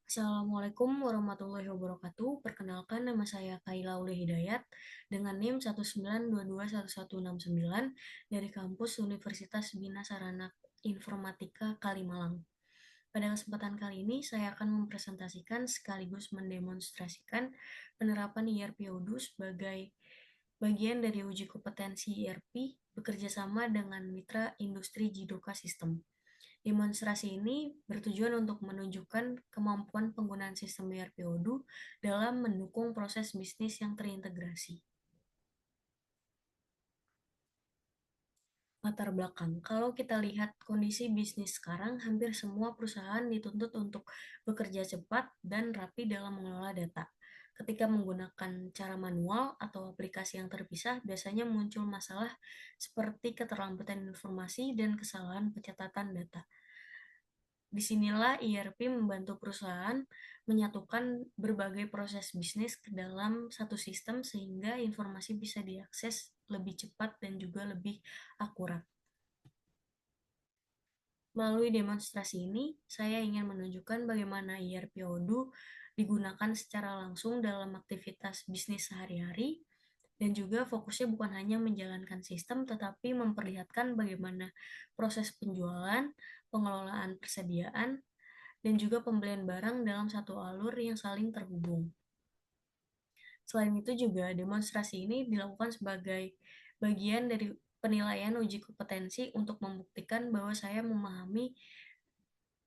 Assalamualaikum warahmatullahi wabarakatuh. Perkenalkan, nama saya Kaila Ule Hidayat dengan NIM 1922169 dari kampus Universitas Bina Sarana Informatika Kalimalang. Pada kesempatan kali ini, saya akan mempresentasikan sekaligus mendemonstrasikan penerapan IRP Odoo sebagai bagian dari uji kompetensi IRP bekerjasama dengan mitra industri Jidoka System. Demonstrasi ini bertujuan untuk menunjukkan kemampuan penggunaan sistem ERP Odoo dalam mendukung proses bisnis yang terintegrasi. Latar belakang, kalau kita lihat kondisi bisnis sekarang, hampir semua perusahaan dituntut untuk bekerja cepat dan rapi dalam mengelola data. Ketika menggunakan cara manual atau aplikasi yang terpisah, biasanya muncul masalah seperti keterlambatan informasi dan kesalahan pencatatan data. Disinilah ERP membantu perusahaan menyatukan berbagai proses bisnis ke dalam satu sistem sehingga informasi bisa diakses lebih cepat dan juga lebih akurat. Melalui demonstrasi ini, saya ingin menunjukkan bagaimana ERP Odoo digunakan secara langsung dalam aktivitas bisnis sehari-hari, dan juga fokusnya bukan hanya menjalankan sistem, tetapi memperlihatkan bagaimana proses penjualan, pengelolaan persediaan, dan juga pembelian barang dalam satu alur yang saling terhubung. Selain itu juga demonstrasi ini dilakukan sebagai bagian dari penilaian uji kompetensi untuk membuktikan bahwa saya memahami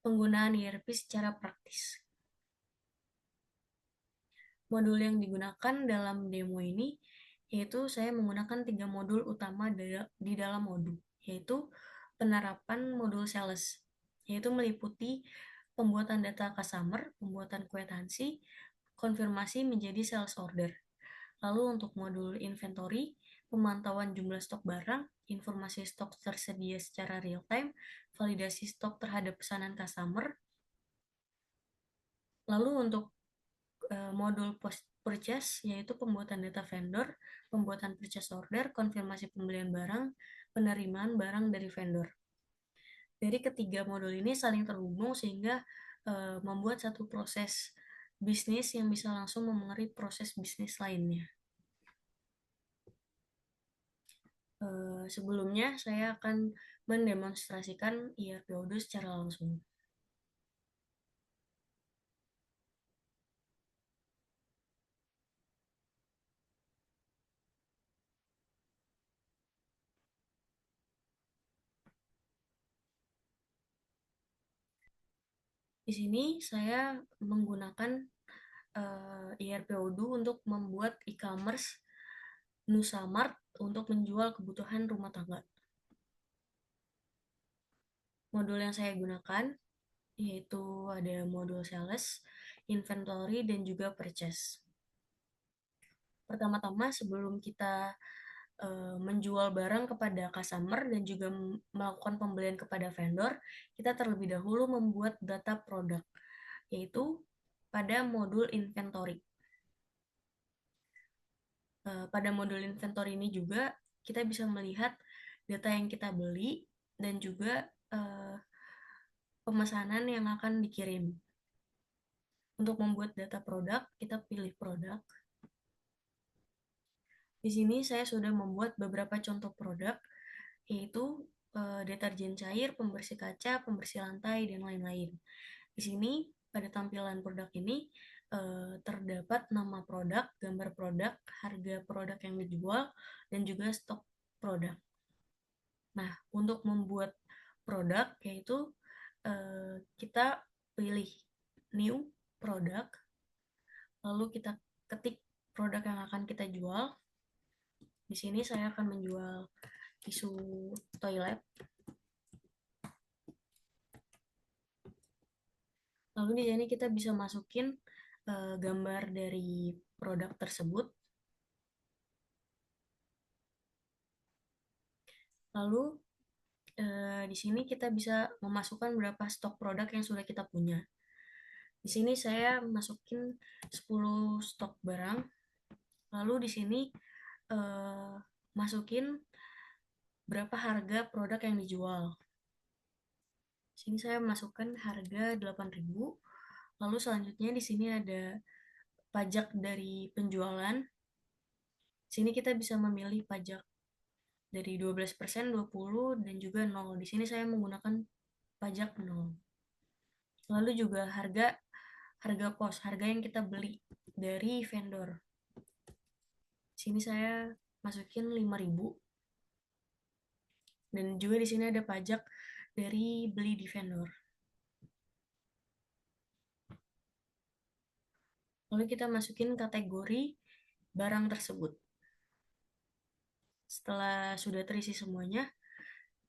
penggunaan ERP secara praktis. Modul yang digunakan dalam demo ini yaitu saya menggunakan 3 modul utama di dalam Odoo, yaitu penerapan modul sales, yaitu meliputi pembuatan data customer, pembuatan kwitansi, konfirmasi menjadi sales order. Lalu untuk modul inventory, pemantauan jumlah stok barang, informasi stok tersedia secara real time, validasi stok terhadap pesanan customer. Lalu untuk modul post purchase, yaitu pembuatan data vendor, pembuatan purchase order, konfirmasi pembelian barang, penerimaan barang dari vendor. Dari ketiga modul ini saling terhubung sehingga membuat satu proses bisnis yang bisa langsung memengaruhi proses bisnis lainnya. Sebelumnya saya akan mendemonstrasikan ERP Odoo secara langsung. Di sini saya menggunakan ERP Odoo untuk membuat e-commerce Nusamart untuk menjual kebutuhan rumah tangga. Modul yang saya gunakan yaitu ada modul sales, inventory, dan juga purchase. Pertama-tama sebelum kita menjual barang kepada customer dan juga melakukan pembelian kepada vendor, kita terlebih dahulu membuat data produk, yaitu pada modul inventory. Pada modul inventory ini juga kita bisa melihat data yang kita beli dan juga pemesanan yang akan dikirim. Untuk membuat data produk, kita pilih produk. Di sini saya sudah membuat beberapa contoh produk, yaitu deterjen cair, pembersih kaca, pembersih lantai, dan lain-lain. Di sini pada tampilan produk ini terdapat nama produk, gambar produk, harga produk yang dijual, dan juga stok produk. Nah, untuk membuat produk yaitu kita pilih new produk, lalu kita ketik produk yang akan kita jual. Di sini saya akan menjual tisu toilet. Lalu di sini kita bisa masukin gambar dari produk tersebut. Lalu di sini kita bisa memasukkan berapa stok produk yang sudah kita punya. Di sini saya masukin 10 stok barang. Lalu di sini masukin berapa harga produk yang dijual. Di sini saya masukkan harga 8.000. Lalu selanjutnya di sini ada pajak dari penjualan. Di sini kita bisa memilih pajak dari 12%, 20, dan juga 0. Di sini saya menggunakan pajak 0. Lalu juga harga harga pos, harga yang kita beli dari vendor. Di sini saya masukin 5.000, dan juga di sini ada pajak dari beli di vendor. Lalu kita masukin kategori barang tersebut. Setelah sudah terisi semuanya,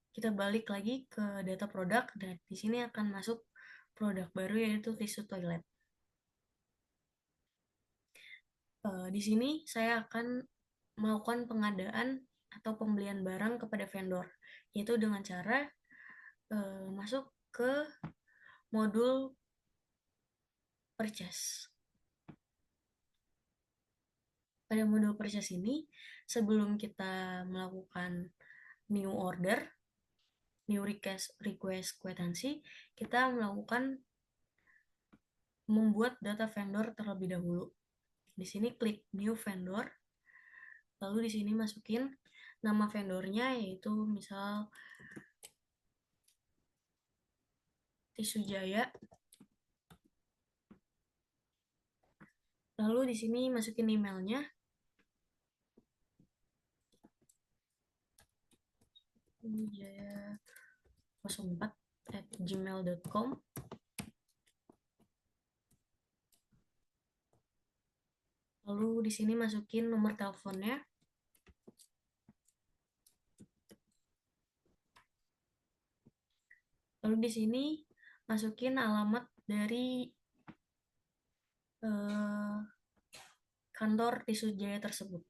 kita balik lagi ke data produk, dan di sini akan masuk produk baru yaitu tisu toilet. Di sini saya akan melakukan pengadaan atau pembelian barang kepada vendor, yaitu dengan cara masuk ke modul purchase. Pada modul purchase ini, sebelum kita melakukan new order, new request kwitansi, kita melakukan membuat data vendor terlebih dahulu. Di sini klik new vendor, lalu di sini masukin nama vendornya, yaitu misal Tisu Jaya. Lalu di sini masukin emailnya, jaya04@gmail.com. Lalu di sini masukin nomor teleponnya. Lalu di sini masukin alamat dari eh, kantor Tisu Jaya tersebut.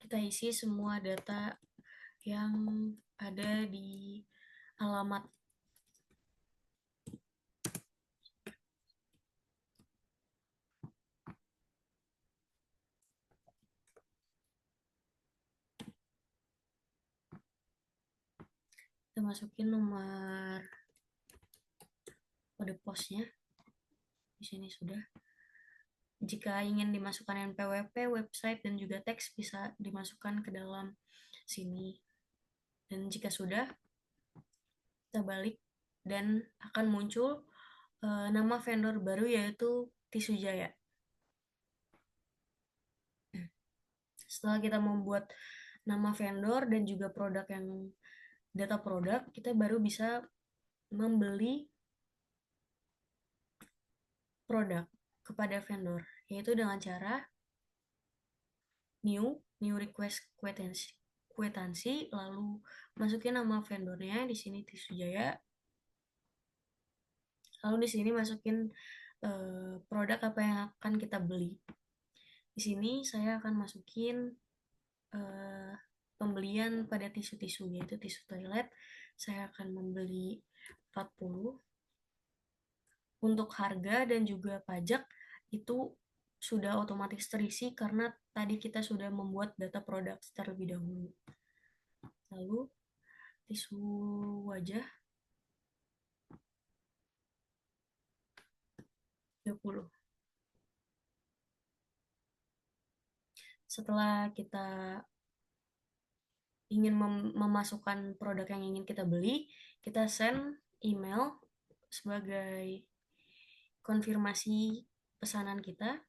Kita isi semua data yang ada di alamat. Kita masukin nomor kode posnya. Di sini sudah. Jika ingin dimasukkan NPWP, website, dan juga teks, bisa dimasukkan ke dalam sini. Dan jika sudah, kita balik dan akan muncul nama vendor baru yaitu Tisu Jaya. Setelah kita membuat nama vendor dan juga produk yang data produk, kita baru bisa membeli produk kepada vendor, yaitu dengan cara new request kwitansi, lalu masukin nama vendornya, di sini Tisu Jaya. Lalu di sini masukin produk apa yang akan kita beli. Di sini saya akan masukin pembelian pada tisu-tisu, yaitu tisu toilet. Saya akan membeli 40. Untuk harga dan juga pajak itu sudah otomatis terisi karena tadi kita sudah membuat data produk terlebih dahulu. Lalu tisu wajah 30. Setelah kita ingin memasukkan produk yang ingin kita beli, kita send email sebagai konfirmasi pesanan kita.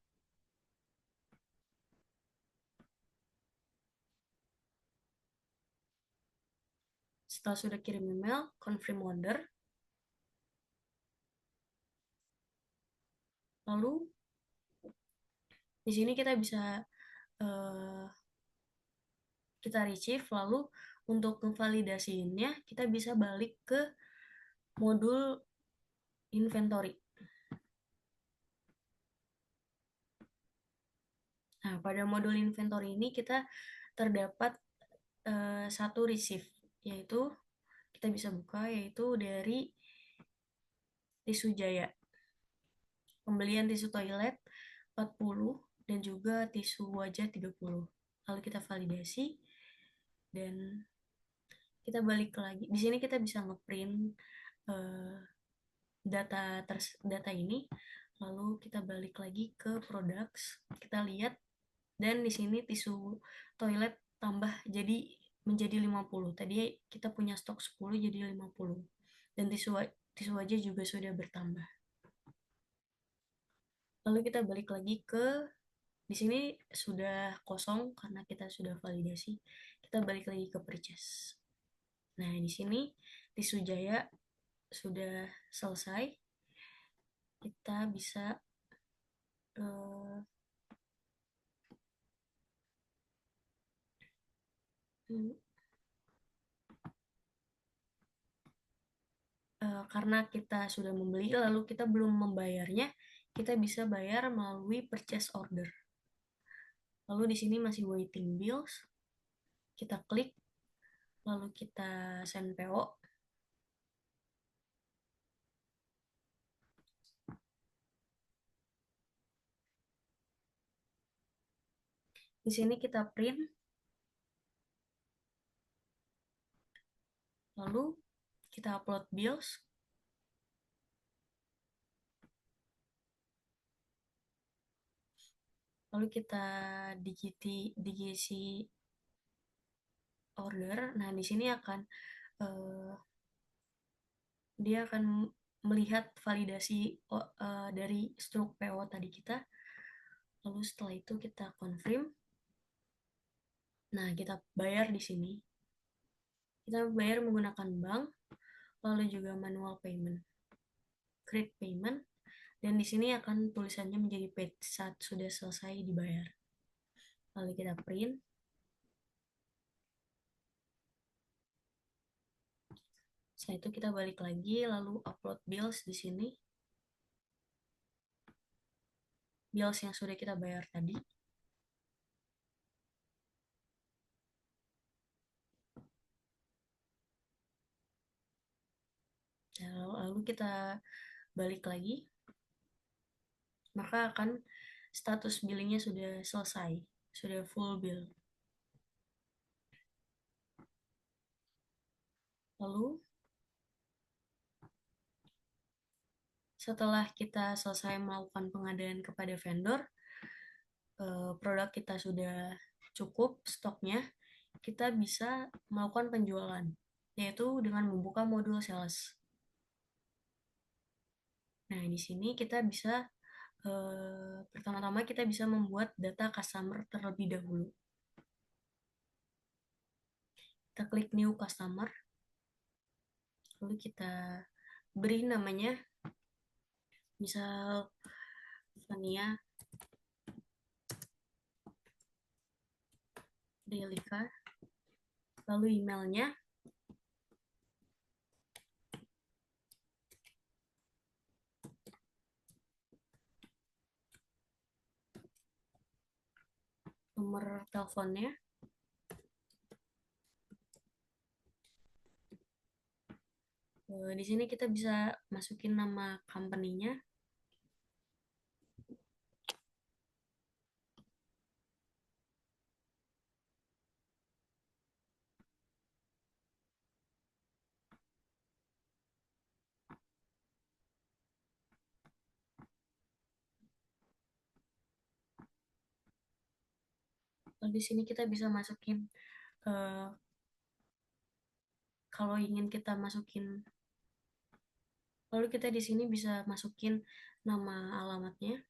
Setelah sudah kirim email, confirm order. Lalu di sini kita bisa kita retrieve, lalu untuk memvalidasinya kita bisa balik ke modul inventory. Nah, pada modul inventory ini kita terdapat satu receive, yaitu kita bisa buka, yaitu dari Tisu Jaya. pembelian tisu toilet 40 dan juga tisu wajah 30. Lalu kita validasi dan kita balik lagi. Di sini kita bisa ngeprint eh, data ini, lalu kita balik lagi ke products, kita lihat, dan di sini tisu toilet tambah jadi menjadi 50. Tadi kita punya stok 10 jadi 50. Dan tisu wajah juga sudah bertambah. Lalu kita balik lagi ke di sini sudah kosong karena kita sudah validasi. Kita balik lagi ke purchase. Nah, di sini tisu Jaya sudah selesai. Kita bisa uh, karena kita sudah membeli lalu kita belum membayarnya, kita bisa bayar melalui purchase order. Lalu di sini masih waiting bills, kita klik, lalu kita send PO. Di sini kita print, lalu kita upload bills, lalu kita digisi order. Nah, di sini akan uh, dia akan melihat validasi dari struk PO tadi kita. Lalu setelah itu kita confirm. Nah, kita bayar di sini. Kita bayar menggunakan bank, lalu juga manual payment, create payment, dan di sini akan tulisannya menjadi paid saat sudah selesai dibayar. Lalu kita print. Setelah itu kita balik lagi, lalu upload bills di sini. Bills yang sudah kita bayar tadi. Lalu kita balik lagi, maka akan status billingnya sudah selesai, sudah full bill. Lalu setelah kita selesai melakukan pengadaan kepada vendor, produk kita sudah cukup stoknya, kita bisa melakukan penjualan, yaitu dengan membuka modul sales. Nah, di sini kita bisa pertama-tama kita bisa membuat data customer terlebih dahulu. Kita klik new customer, lalu kita beri namanya, misal Fania Delika, lalu emailnya, nomor teleponnya, di sini kita bisa masukin nama company-nya, lalu di sini kita bisa masukin uh, kalau ingin kita masukin, lalu kita di sini bisa masukin nama alamatnya,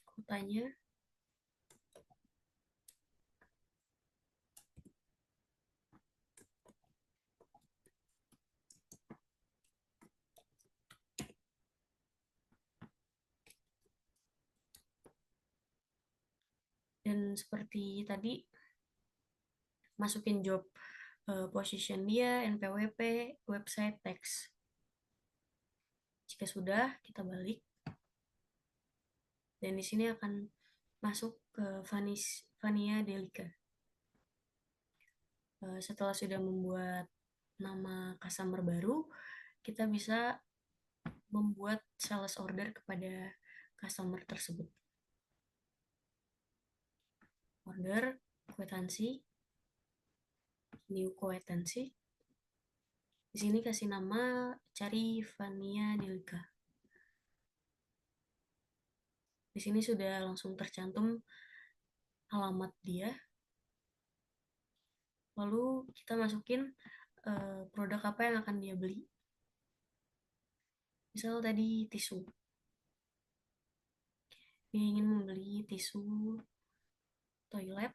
kotanya, dan seperti tadi masukin job position dia, NPWP, website, teks. Jika sudah, kita balik. Dan di sini akan masuk ke Vania Delica. Setelah sudah membuat nama customer baru, kita bisa membuat sales order kepada customer tersebut. Order, kwitansi, new kwitansi. Di sini kasih nama, cari Vania Delica. Di sini sudah langsung tercantum alamat dia. Lalu kita masukin produk apa yang akan dia beli. Misal tadi tisu. Dia ingin membeli tisu toilet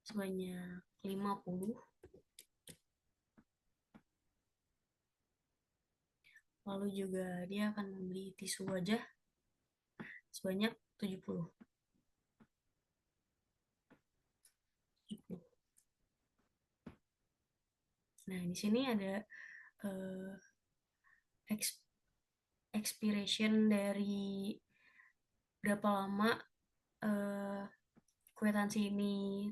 sebanyak 50. Lalu juga dia akan membeli tisu wajah sebanyak 70. Nah, di sini ada uh, expiration dari berapa lama uh, kwitansi ini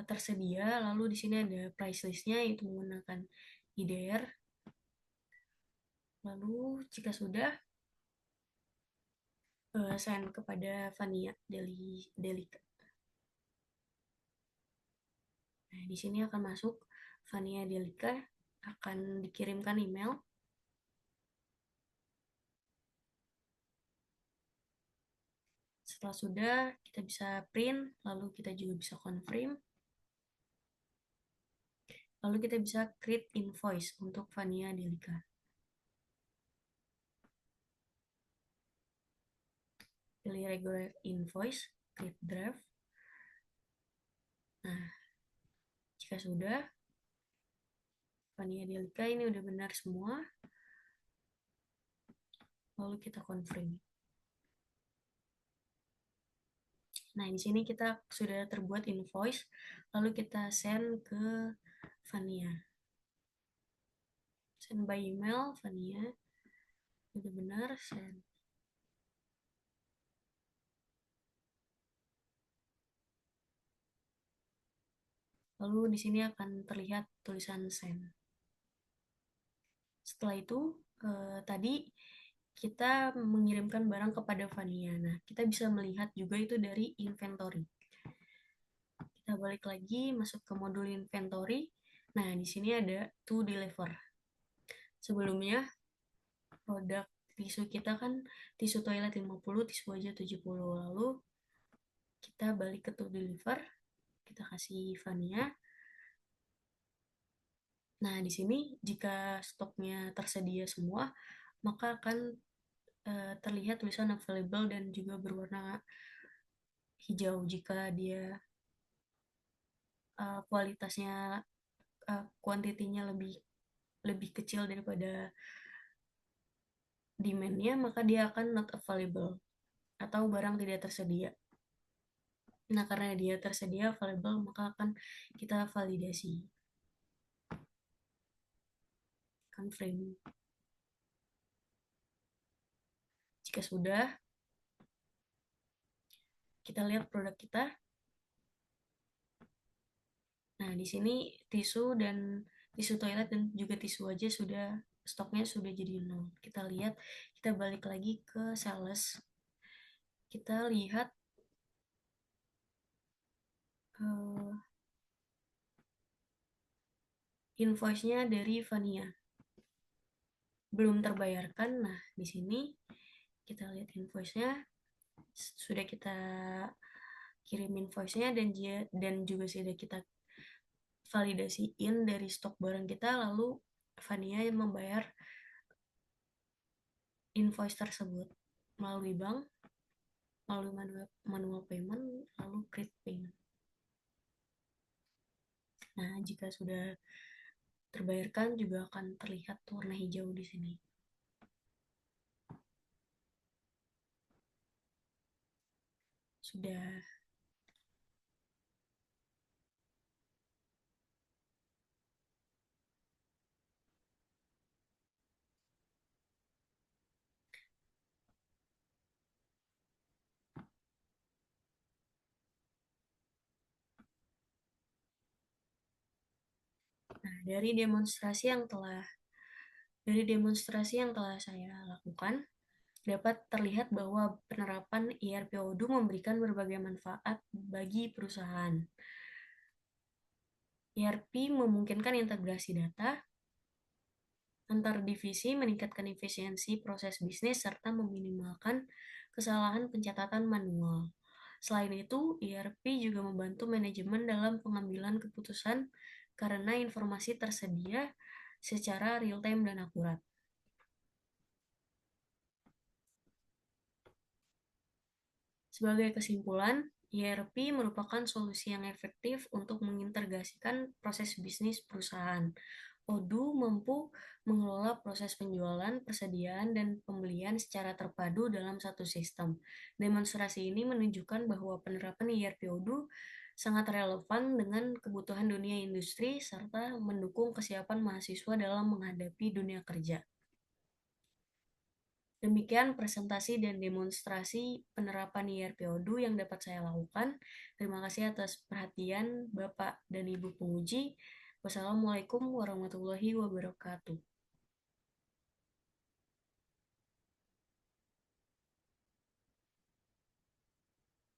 tersedia. Lalu di sini ada price listnya, itu menggunakan IDR. Lalu jika sudah, send kepada Vania Delica. Nah, di sini akan masuk Vania Delica, akan dikirimkan email. Setelah sudah, kita bisa print, lalu kita juga bisa confirm. Lalu kita bisa create invoice untuk Vania Delica. Pilih regular invoice, create draft. Nah, jika sudah, Vania Delica ini udah benar semua. Lalu kita confirm. Nah, di sini kita sudah terbuat invoice, lalu kita send ke Vania. Send by email, Vania. Udah benar, send. Lalu di sini akan terlihat tulisan send. Setelah itu, tadi kita mengirimkan barang kepada Vania. Nah, kita bisa melihat juga itu dari inventory. Kita balik lagi, masuk ke modul inventory. Nah, di sini ada to deliver. Sebelumnya, produk tisu kita kan tisu toilet 50, tisu wajah 70. Lalu kita balik ke to deliver, kita kasih Vania. Nah, di sini jika stoknya tersedia semua, maka akan terlihat tulisan available dan juga berwarna hijau jika dia kualitasnya, kuantitinya lebih lebih kecil daripada demand-nya, maka dia akan not available atau barang tidak tersedia. Nah, karena dia tersedia available, maka akan kita validasi. Confirm. Jika sudah, kita lihat produk kita. Nah, di sini tisu dan tisu toilet dan juga tisu wajah sudah stoknya sudah jadi nol. Kita lihat, kita balik lagi ke sales. Kita lihat invoice-nya dari Vania. Belum terbayarkan. Nah, di sini kita lihat invoice-nya. Sudah kita kirim invoice-nya dan juga sudah kita validasiin dari stok barang kita, lalu Vania membayar invoice tersebut melalui bank, melalui manual payment, lalu create payment. Nah, jika sudah terbayarkan juga akan terlihat warna hijau di sini. Sudah. dari demonstrasi yang telah saya lakukan, dapat terlihat bahwa penerapan ERP-ODU memberikan berbagai manfaat bagi perusahaan. ERP memungkinkan integrasi data antar divisi, meningkatkan efisiensi proses bisnis, serta meminimalkan kesalahan pencatatan manual. Selain itu, ERP juga membantu manajemen dalam pengambilan keputusan karena informasi tersedia secara real-time dan akurat. Sebagai kesimpulan, ERP merupakan solusi yang efektif untuk mengintegrasikan proses bisnis perusahaan. Odoo mampu mengelola proses penjualan, persediaan, dan pembelian secara terpadu dalam satu sistem. Demonstrasi ini menunjukkan bahwa penerapan ERP Odoo sangat relevan dengan kebutuhan dunia industri serta mendukung kesiapan mahasiswa dalam menghadapi dunia kerja. Demikian presentasi dan demonstrasi penerapan ERP Odoo yang dapat saya lakukan. Terima kasih atas perhatian Bapak dan Ibu penguji. Wassalamualaikum warahmatullahi wabarakatuh.